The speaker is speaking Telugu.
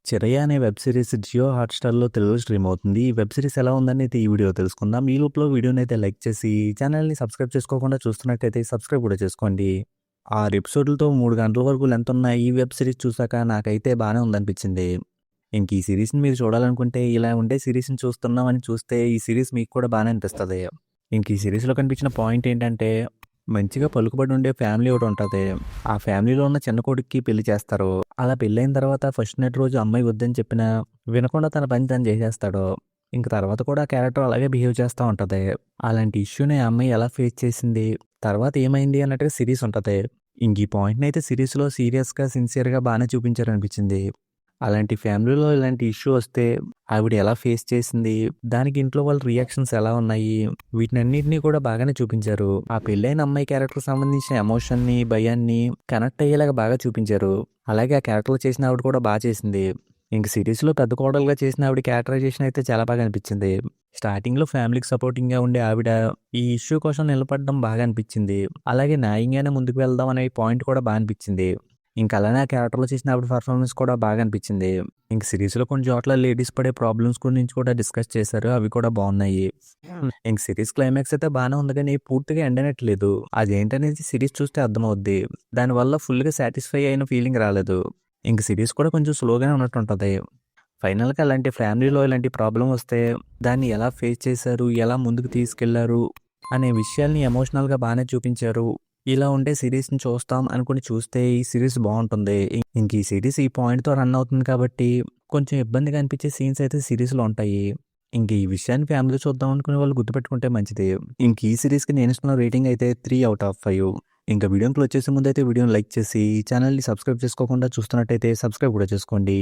'చిరయ్య' అనే వెబ్ సిరీస్ జియో హాట్‌స్టార్‌లో తెలుగులో స్ట్రీమ్ అవుతుంది. ఈ వెబ్ సిరీస్ ఎలా ఉందనైతే ఈ వీడియో తెలుసుకుందాం. ఈ లోపులో వీడియోనైతే లైక్ చేసి, ఛానెల్‌ని సబ్స్క్రైబ్ చేసుకోకుండా చూస్తున్నట్టయితే సబ్స్క్రైబ్ కూడా చేసుకోండి. 6 ఎపిసోడ్‌లతో 3 గంటల వరకు లెంత్ ఉన్న ఈ వెబ్ సిరీస్ చూసాక నాకైతే బానే ఉందనిపించింది. ఇంక ఈ సీరీస్‌ని మీరు చూడాలనుకుంటే ఇలా ఉండే సీరీస్‌ని చూస్తున్నాం అని చూస్తే ఈ సీరీస్ మీకు కూడా బానే అనిపిస్తది. ఇంక ఈ సీరీస్‌లో కనిపించిన పాయింట్ ఏంటంటే మంచిగా పలుకుబడి ఉండే ఫ్యామిలీ ఒకటుంటది. ఆ ఫ్యామిలీలో ఉన్న చిన్న కొడుక్కి పెళ్లి చేస్తారు. అలా పెళ్లయిన తర్వాత ఫస్ట్ నైట్ రోజు అమ్మాయి వద్దని చెప్పినా వినకుండా తన పని తను చేసేస్తాడు. ఇంక తర్వాత కూడా ఆ క్యారెక్టర్ అలాగే బిహేవ్ చేస్తా ఉంటది. అలాంటి ఇష్యూని ఆ అమ్మాయి ఎలా ఫేస్ చేసింది? తర్వాత ఏమైంది అన్నట్టుగా సీరీస్ ఉంటది. ఇంక ఈ పాయింట్‌నయితే సీరీస్‌లో సీరియస్‌గా, సిన్సియర్‌గా బానే చూపించారనిపించింది. అలాంటి ఫ్యామిలీలో ఇలాంటి ఇష్యూ వస్తే ఆవిడ ఎలా ఫేస్ చేసింది? దానికి ఇంట్లో వాళ్ళ రియాక్షన్స్ ఎలా ఉన్నాయి? వీటినన్నిటిని కూడా బాగానే చూపించారు. ఆ పెళ్ళైన అమ్మాయి క్యారెక్టర్‌కి సంబంధించిన ఎమోషన్‌ని, భయాన్ని కనెక్ట్ అయ్యేలాగా బాగా చూపించారు. అలాగే ఆ క్యారెక్టర్‌లో చేసిన ఆవిడ కూడా చేసింది. ఇంక సీరీస్‌లో పెద్ద కోడలుగా చేసిన ఆవిడ క్యారెక్టరైజేషన్ అయితే చాలా బాగా అనిపించింది. స్టార్టింగ్‌లో ఫ్యామిలీకి సపోర్టింగ్‌గా ఉండే ఆవిడ ఈ ఇష్యూ కోసం నిలబడడం బాగా అనిపించింది. అలాగే న్యాయంగానే ముందుకు వెళ్దాం అనే పాయింట్ కూడా అనిపించింది. ఇంక అలానే ఆ క్యారెక్టర్‌లో చేసిన ఆవిడ పెర్ఫార్మన్స్ కూడా బాగా అనిపించింది. ఇంక సీరీస్‌లో కొన్ని చోట్ల లేడీస్ పడే ప్రాబ్లమ్స్ గురించి కూడా డిస్కస్ చేశారు. అవి కూడా బాగున్నాయి. ఇంక సీరీస్ క్లైమాక్స్ అయితే బానే ఉంది గానీ పూర్తిగా ఎండ్ అయినట్లేదు. అదేంటనేది సీరీస్ చూస్తే అర్థమవుద్ది. దానివల్ల ఫుల్‌గా సాటిస్ఫై అయిన ఫీలింగ్ రాలేదు. ఇంక సీరీస్ కూడా కొంచెం స్లోగానే ఉన్నట్టుంటది. ఫైనల్‌గా అలాంటి ఫ్యామిలీలో ఇలాంటి ప్రాబ్లమ్ వస్తే దాన్ని ఎలా ఫేస్ చేశారు? ఎలా ముందుకు తీసుకెళ్లారు? అనే విషయాల్ని ఎమోషనల్‌గా బానే చూపించారు. ఇలా ఉండే సీరీస్‌ని చూస్తాం అనుకుని చూస్తే ఈ సీరీస్ బావుంటుంది. ఇంక ఈ సీరీస్ ఈ పాయింట్‌తో రన్ అవుతుంది కాబట్టి కొంచెం ఇబ్బందిగా అనిపించే సీన్స్ అయితే సీరీస్‌లో ఉంటాయి. ఇంక ఈ విషయాన్ని ఫ్యామిలీతో చూద్దాం అనుకునే వాళ్ళు గుర్తుపెట్టుకుంటే మంచిది. ఇంక ఈ సీరీస్‌కి నేను ఇస్తున్న రేటింగ్ అయితే 3/5. ఇంకా వీడియోని క్లోజ్ చేసే ముందైతే వీడియోని లైక్ చేసి ఛానల్‌ని సబ్స్క్రైబ్ చేసుకోకుండా చూస్తున్నట్టయితే సబ్స్క్రైబ్ కూడా చేసుకోండి.